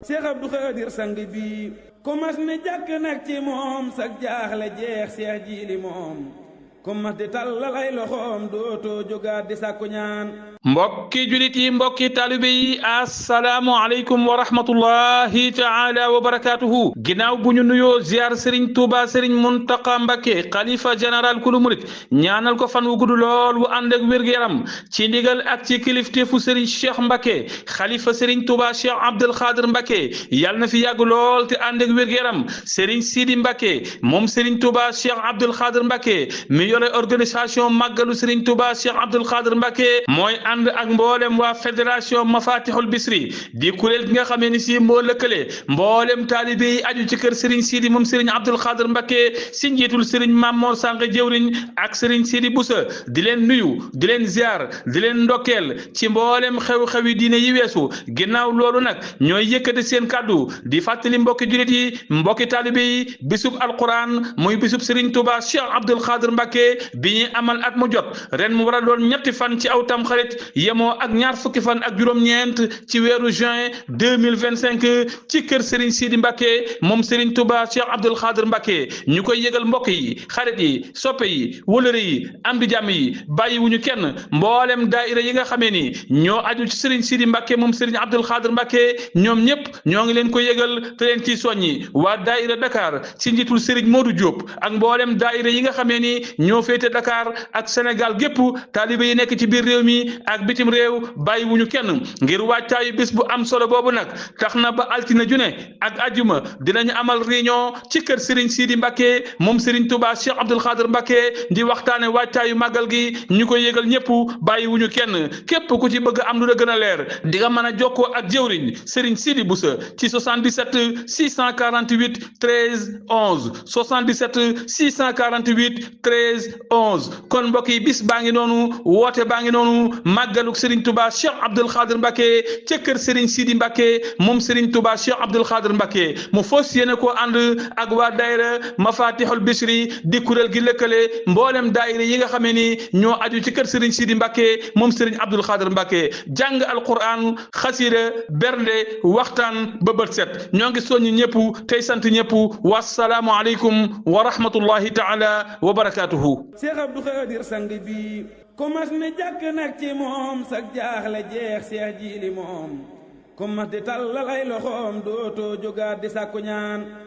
Cheikh Abdou Khadir sang bi ku mas ne jàkk nag ci moom sag jaaxle jeex Cheikh Jili moom ku mas di tallalay loxoom dootoo jógaat di sàkku ñaan. mbokki julit yi mbokki taalibe yi assalaamu aleykum wa rahmatullahi taala wa barakatuhu ginnaaw bu ñu nuyoo ziar Serigne Touba Serigne Mountakha Mbacké xalifa général kulu murit ñaanal ko fan wu gudd lool wu ànd ak wér-gu-yaram ci ndigal ak ci kilifteefu Serigne Cheikh Mbacké xalifa Serigne Touba Cheikh Abdoul Khadir Mbacké yàlla na fi yàgg lool te ànd ak wér-gu-yaram Serigne Sidi Mbacké moom Serigne Touba Cheikh Abdoul Khadir Mbacké mi yore organisation màggalu Serigne Touba Cheikh Abdoul Khadir Mbacké mooy ànd ak mboolem waa fédération Mafatihul Bichri di kuréel gi nga xamee ni si moo lëkkale mboolem taalibe yi aju ci kër Serigne Sidi moom Serigne Abdoul Khadir Mbacké si njiitul Serigne Mamor Sànq jëwriñ ak Serigne Sidi Boussa di leen nuyu di leen ziar di leen ndokkeel ci mboolem xew-xewi diine yi weesu ginnaaw loolu nag ñooy yëkkati seen kàddu di fàttali mbokki julit yi mbokki taalibe yi bisub alquran muy bisub Serigne Touba Cheikh Abdoul Khadir Mbacké bi ñuy amal at mu jot ren mu war a doon ñetti fan ci aw tam xarit yemoo ak ñaar fukki fan ak juróom-ñeent ci weeru juin 2025 ci kër Serigne Sidi Mbacké moom Serigne Touba Cheikh Abdoul Khadir Mbacké ñu koy yëgal mbokk yi xarit yi soppe yi wëlëre yi am di jàmm yi bàyyiwuñu kenn mboolem daaira yi nga xamee ni ñoo aju ci Serigne Sidi Mbacké moom Serigne Abdoul Khadir Mbacké ñoom ñëpp ñoo ngi leen ko yëgal te leen ciy soññi waa daaira Dakar ci njiitul Serigne Modou Diop ak mboolem daaira yi nga xamee ni ñoo féete Dakar ak Sénégal gépp taalibe yi nekk ci biir réew mi ak bitim réew bàyyiwuñu kenn ngir wàccaayu bis bu am solo boobu nag tax na ba altine june ak ajjuma dinañu amal réunion ci kër Serigne Sidi Mbacké moom Serigne Touba Cheikh Abdoul Khadir Mbacké di waxtaane wàccaayu màggal gi ñu koy yëgal ñëpp bàyyiwuñu kenn képp ku ci bëgg am lu la gën a leer di nga mën a jokkoo ak jëwriñ Serigne Sidi Boussa ci 77 648 13 11 77 648 13 11 kon mbokk yi bis baa ngi noonu woote baa ngi noonu màggaluk Serigne Touba Cheikh Abdoul Khadir Mbacké ca kër Serigne Sidi Mbacké moom Serigne Touba Cheikh Abdoul Khadir Mbacké mu fos yéene koo ànd ak waa daayira Mafatihul Bichri di kuréel gi lëkkale mboolem daayira yi nga xamee ni ñoo aju ci kër Serigne Sidi Mbacké moom Serigne Abdoul Khadir Mbacké jàng alquran xasida bernde waxtaan ba bët set ñoo ngi soññi ñëpp tey sant ñëpp wassalaamu aleykum wa rahmatullahi taala wa barakatuhu. Cheikh Abdou Khadir sang bi ku mas ne jàkk nag ci moom sag jaaxle jeex Cheikh Jili moom ku mas di tallalay loxoom dootoo jógaat di sàkku ñaan.